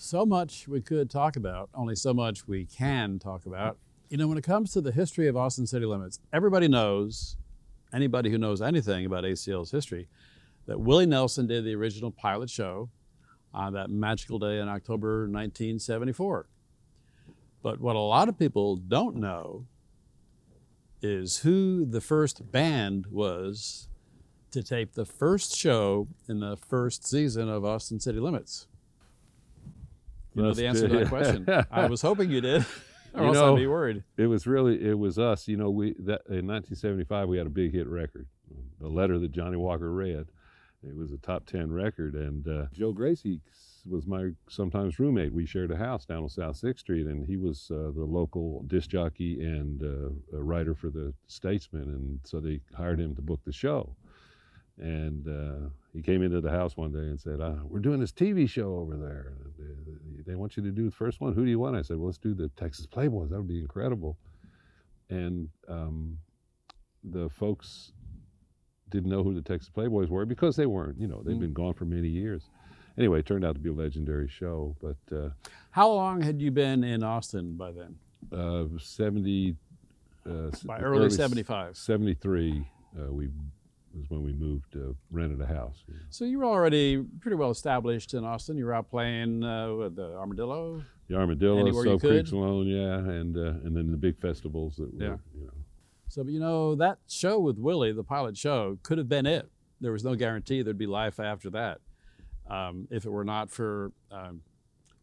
So much we could talk about, only so much we can talk about. You know, when it comes to the history of Austin City Limits, everybody knows, anybody who knows anything about ACL's history, that Willie Nelson did the original pilot show on that magical day in October 1974. But what a lot of people don't know is who the first band was to tape the first show in the first season of Austin City Limits. You know the answer to that question. I was hoping you did, or else I'd be worried. It was us. You know, in 1975 we had a big hit record, The Letter That Johnny Walker Read. It was a top 10 record, and Joe Gracie was my sometimes roommate. We shared a house down on South 6th Street, and he was the local disc jockey and a writer for the Statesman, and so they hired him to book the show. And he came into the house one day and said, we're doing this TV show over there. They want you to do the first one. Who do you want? I said, well, let's do the Texas Playboys. That would be incredible. And the folks didn't know who the Texas Playboys were because they weren't, you know, they'd been gone for many years. Anyway, it turned out to be a legendary show. But how long had you been in Austin by then? By early 75. 73, was when we moved, rented a house. Yeah. So you were already pretty well established in Austin. You were out playing with the Armadillo? The Armadillo, Anywhere Soap Creek Salon, yeah, and then the big festivals that were, you know. So, you know, that show with Willie, the pilot show, could have been it. There was no guarantee there'd be life after that. If it were not for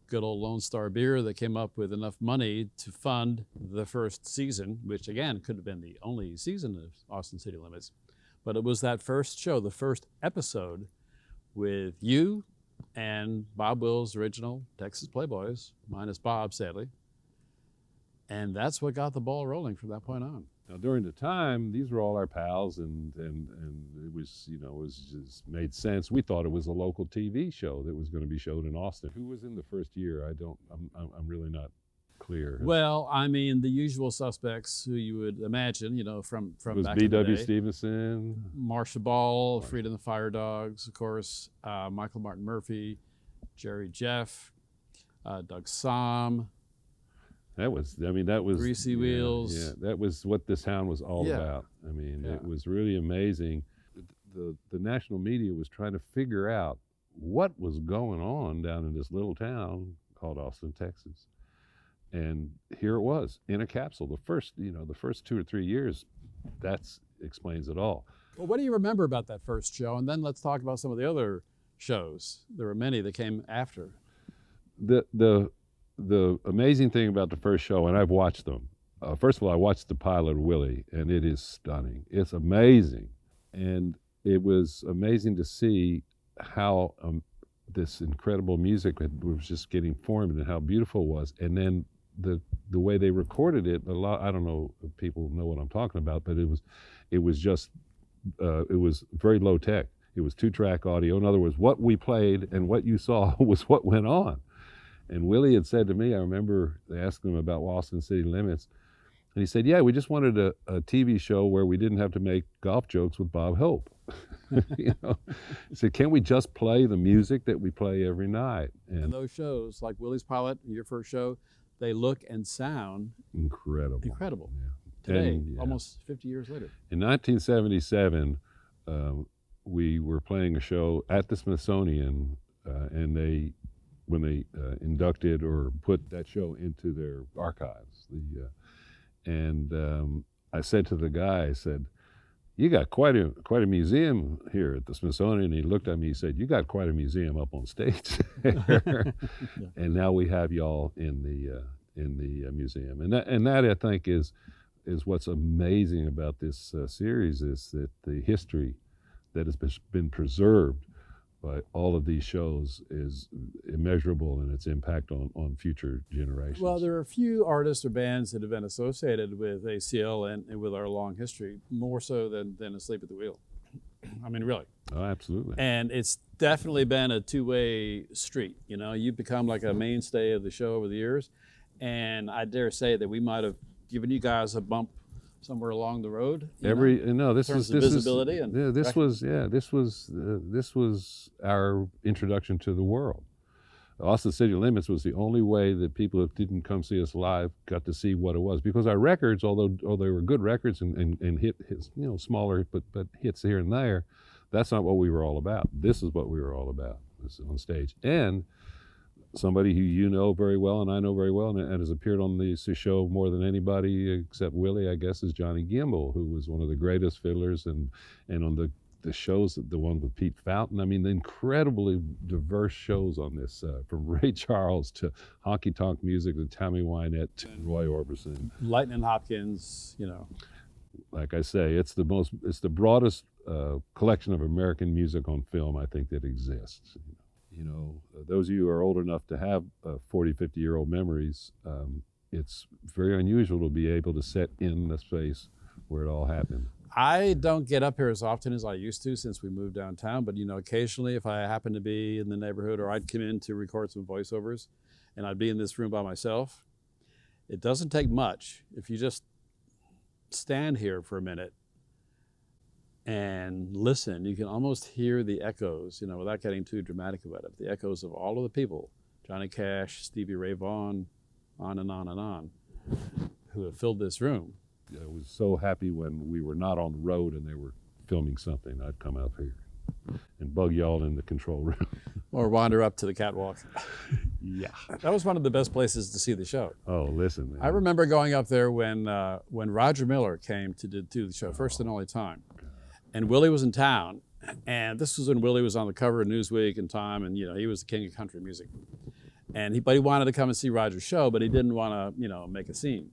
good old Lone Star Beer that came up with enough money to fund the first season, which again could have been the only season of Austin City Limits. But it was that first show, the first episode with you and Bob Will's original Texas Playboys, minus Bob, sadly. And that's what got the ball rolling from that point on. Now, during the time, these were all our pals, and it was, you know, it was just made sense. We thought it was a local TV show that was going to be showed in Austin. Who was in the first year? I'm really not clear. Well, I mean, the usual suspects who you would imagine, you know, from it was back in the B.W. day. Stevenson, Marcia Ball, Frida and the Fire Dogs, of course, Michael Martin Murphy, Jerry Jeff, Doug Somm. That was Greasy Wheels. Yeah, that was what this town was all about. I mean, it was really amazing. The national media was trying to figure out what was going on down in this little town called Austin, Texas. And here it was in a capsule. The first 2 or 3 years, that explains it all. Well, what do you remember about that first show? And then let's talk about some of the other shows. There were many that came after. The amazing thing about the first show, and I've watched them. First of all, I watched the pilot of Willie, and it is stunning. It's amazing. And it was amazing to see how this incredible music was just getting formed and how beautiful it was. And then the way they recorded it, I don't know if people know what I'm talking about, but it was very low tech. It was 2-track audio. In other words, what we played and what you saw was what went on. And Willie had said to me, I remember asking him about Austin City Limits, and he said, yeah, we just wanted a TV show where we didn't have to make golf jokes with Bob Hope. You know, he said, can't we just play the music that we play every night? And those shows, like Willie's Pilot, your first show, they look and sound incredible. Yeah. Today, almost 50 years later. In 1977, we were playing a show at the Smithsonian, and when they inducted or put that show into their archives, I said to the guy, I said, you got quite a museum here at the Smithsonian. And he looked at me, he said, you got quite a museum up on stage. And now we have y'all in the museum. And that I think is what's amazing about this series, is that the history that has been preserved by all of these shows is immeasurable in its impact on future generations. Well, there are a few artists or bands that have been associated with ACL and with our long history, more so than Asleep at the Wheel. I mean, really. Oh, absolutely. And it's definitely been a two-way street. You know, you've become like a mainstay of the show over the years, and I dare say that we might have given you guys a bump somewhere along the road. This was our introduction to the world. Austin City Limits was the only way that people that didn't come see us live got to see what it was. Because our records, although they were good records and hits, smaller but hits here and there, that's not what we were all about. This is what we were all about, on stage. And somebody who you know very well and I know very well and has appeared on this show more than anybody except Willie, I guess, is Johnny Gimbel, who was one of the greatest fiddlers, and on the shows, the one with Pete Fountain. I mean, the incredibly diverse shows on this, from Ray Charles to honky tonk music to Tammy Wynette to Roy Orbison. Lightning Hopkins, Like I say, it's the broadest collection of American music on film, I think, that exists. Those of you who are old enough to have 40, 50-year-old memories, it's very unusual to be able to sit in the space where it all happened. I don't get up here as often as I used to since we moved downtown, but occasionally if I happen to be in the neighborhood, or I'd come in to record some voiceovers and I'd be in this room by myself, it doesn't take much. If you just stand here for a minute and listen, you can almost hear the echoes, without getting too dramatic about it, the echoes of all of the people, Johnny Cash, Stevie Ray Vaughan, on and on and on, who have filled this room. I was so happy when we were not on the road and they were filming something. I'd come out here and bug y'all in the control room. Or wander up to the catwalk. Yeah. That was one of the best places to see the show. Oh, listen, man. I remember going up there when Roger Miller came to do the show, first and only time. And Willie was in town. And this was when Willie was on the cover of Newsweek and Time, and he was the king of country music. But he wanted to come and see Roger's show, but he didn't want to make a scene.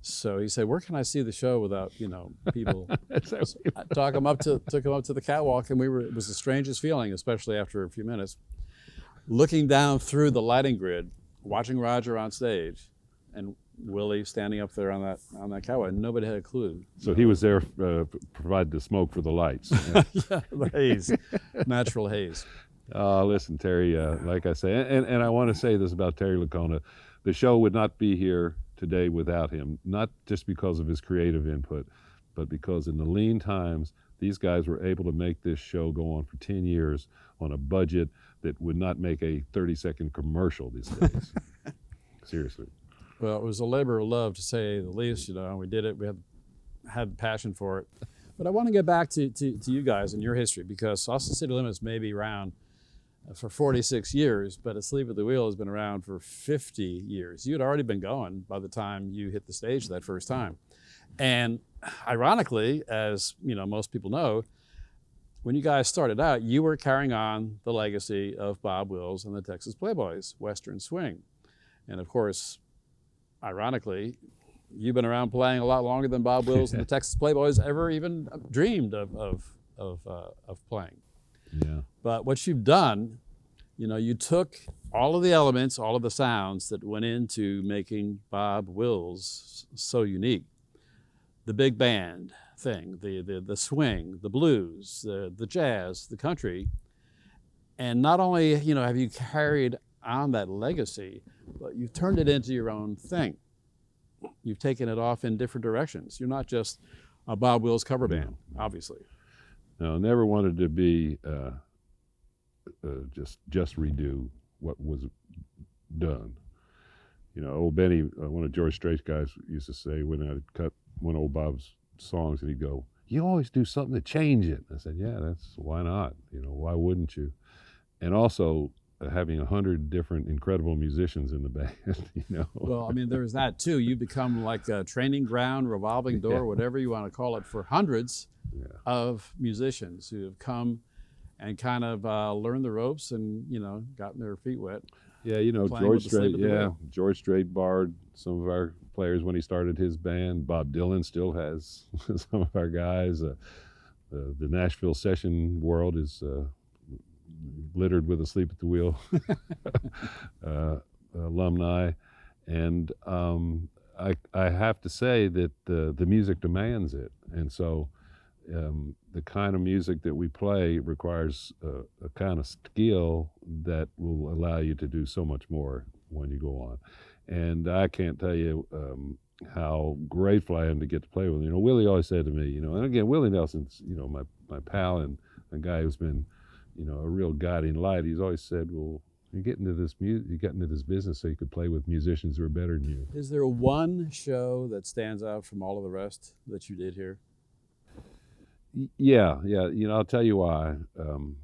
So he said, "Where can I see the show without people?" So I took him up to the catwalk, and it was the strangest feeling, especially after a few minutes, looking down through the lighting grid, watching Roger on stage, and Willie standing up there on that catwalk. Nobody had a clue. So he was there, provided the smoke for the lights. Yeah, the haze, natural haze. Listen, Terry, like I say, and I want to say this about Terry Lickona, the show would not be here today without him, not just because of his creative input, but because in the lean times, these guys were able to make this show go on for 10 years on a budget that would not make a 30-second commercial these days. Seriously. Well, it was a labor of love, to say the least. We did it. We had passion for it. But I want to get back to you guys and your history, because Austin City Limits may be around for 46 years, but Asleep at the Wheel has been around for 50 years. You had already been going by the time you hit the stage that first time. And ironically, as most people know, when you guys started out, you were carrying on the legacy of Bob Wills and the Texas Playboys, Western Swing. And of course, ironically, you've been around playing a lot longer than Bob Wills and the Texas Playboys ever even dreamed of playing. Yeah. But what you've done, you took all of the elements, all of the sounds that went into making Bob Wills so unique. The big band thing, the swing, the blues, the jazz, the country. And not only, have you carried on that legacy, but you've turned it into your own thing. You've taken it off in different directions. You're not just a Bob Wills cover band, obviously. No, never wanted to be just redo what was done. Old Benny, one of George Strait's guys, used to say when I'd cut one of old Bob's songs, and he'd go, "You always do something to change it." I said, "Yeah, why not? Why wouldn't you?" And also having 100 different incredible musicians in the band. Well, there's that too. You become like a training ground, revolving door, whatever you want to call it, for hundreds of musicians who have come and kind of learned the ropes and gotten their feet wet. Yeah, George Strait. Yeah, George Strait borrowed some of our players when he started his band. Bob Dylan still has some of our guys. The Nashville session world is littered with Asleep at the Wheel alumni, and I have to say that the music demands it, and so the kind of music that we play requires a kind of skill that will allow you to do so much more when you go on. And I can't tell you how grateful I am to get to play with him. Willie always said to me, and again, Willie Nelson's, my pal and a guy who's been, a real guiding light. He's always said, well, You get into this you got into this business so you could play with musicians who are better than you. Is there one show that stands out from all of the rest that you did here? Yeah, yeah. I'll tell you why. Some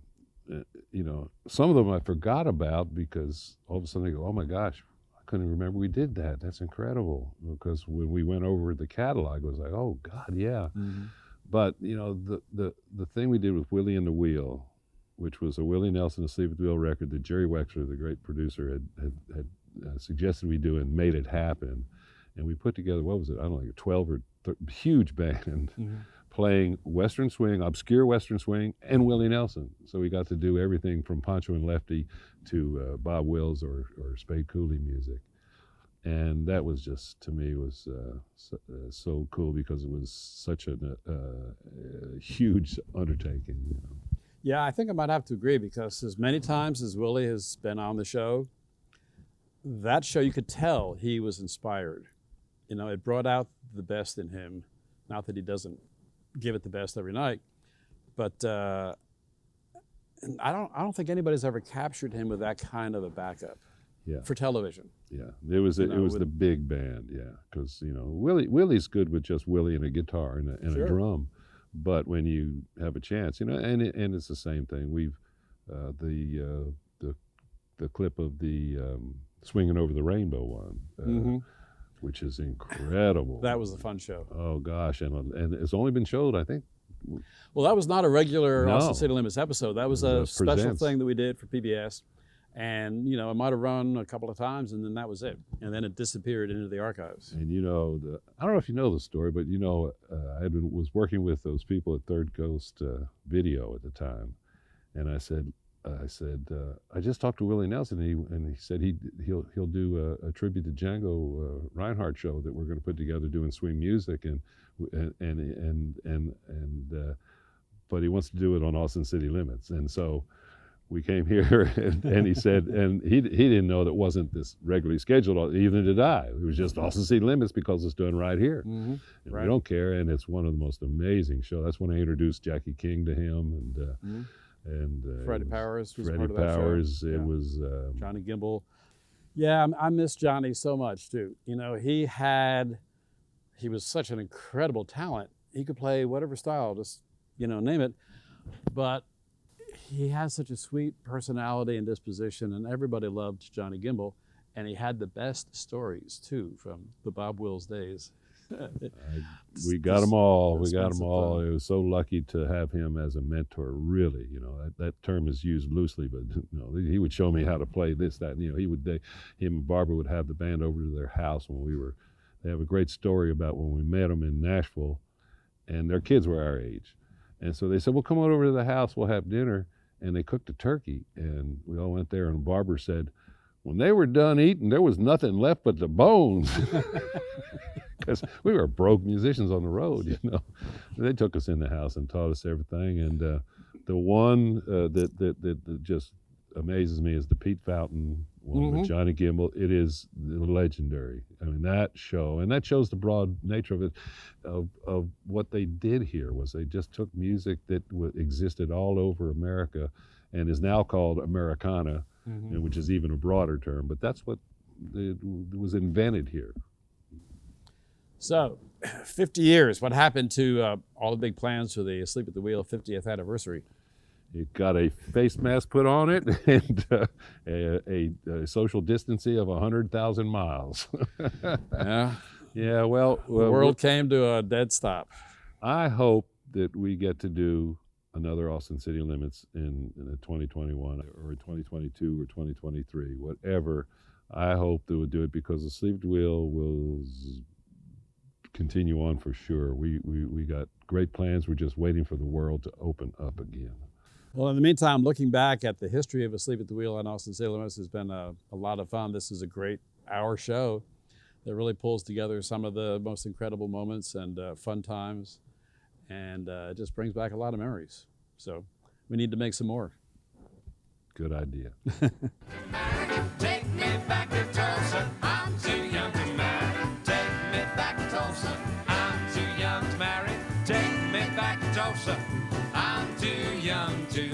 of them I forgot about because all of a sudden they go, "Oh my gosh, I couldn't remember we did that. That's incredible." Because when we went over the catalog, it was like, "Oh God, yeah." Mm-hmm. But the thing we did with Willie and the Wheel, which was a Willie Nelson Asleep at the Wheel record that Jerry Wexler, the great producer, had suggested we do and made it happen. And we put together, what was it? I don't know, 12 or huge band playing Western swing, obscure Western swing, and Willie Nelson. So we got to do everything from Pancho and Lefty to Bob Wills or Spade Cooley music. And that was just, to me, was so cool because it was such a huge undertaking. Yeah, I think I might have to agree because as many times as Willie has been on the show, that show you could tell he was inspired. It brought out the best in him. Not that he doesn't give it the best every night, but I don't think anybody's ever captured him with that kind of a backup. Yeah. For television. Yeah, it was the big band. Yeah, because Willie's good with just Willie and a guitar and Sure. a drum, but when you have a chance, and it's the same thing. We've the clip of the Swinging Over the Rainbow one, which is incredible. That was a fun show. Oh gosh, and it's only been showed, I think. Well, that was not a regular No. Austin City Limits episode. That was a special Presents. thing that we did for PBS. And, it might have run a couple of times, and then that was it. And then it disappeared into the archives. And I don't know if you know the story, but I was working with those people at Third Coast Video at the time, and I said, I just talked to Willie Nelson, and he said he'll do a tribute to Django Reinhardt show that we're going to put together doing swing music, but he wants to do it on Austin City Limits, and so. We came here, and he said, and he didn't know that wasn't this regularly scheduled. Even did I. It was just Austin City Limits because it's done right here. And Right. we don't care, and it's one of the most amazing shows. That's when I introduced Jackie King to him, and Freddie Powers was Freddie part of that Powers. show. It Yeah. was Johnny Gimbel. Yeah, I miss Johnny so much too. He was such an incredible talent. He could play whatever style, just name it. But he has such a sweet personality and disposition, and everybody loved Johnny Gimbel. And he had the best stories too from the Bob Wills days. we got them all. We got Expensive them all. fun. It was so lucky to have him as a mentor. Really, that term is used loosely, but he would show me how to play this, that. And, him and Barbara would have the band over to their house when we were. They have a great story about when we met them in Nashville, and their kids were our age, and so they said, "Well, come on over to the house. We'll have dinner." And they cooked a turkey, and we all went there. And Barbara said, when they were done eating, there was nothing left but the bones, because we were broke musicians on the road. They took us in the house and taught us everything. And the one that just amazes me is the Pete Fountain one with Johnny Gimbel. It is legendary. I mean, that show, and that shows the broad nature of it, of what they did here was they just took music that existed all over America and is now called Americana, and which is even a broader term, but that's what was invented here. So, 50 years. What happened to all the big plans for the Asleep at the Wheel 50th anniversary? It got a face mask put on it and a social distancing of 100,000 miles. Yeah. Yeah, well, The world came to a dead stop. I hope that we get to do another Austin City Limits in 2021 or 2022 or 2023, whatever. I hope that we'll do it because the Asleep at the Wheel will continue on for sure. We got great plans. We're just waiting for the world to open up again. Well, in the meantime, looking back at the history of Asleep at the Wheel on Austin City Limits has been a lot of fun. This is a great hour show that really pulls together some of the most incredible moments and fun times, and it just brings back a lot of memories. So we need to make some more. Good idea. Take me back to Tulsa, I'm too young to marry. Take me back to Tulsa, I'm too young to marry. Take me back to Tulsa, I'm too young to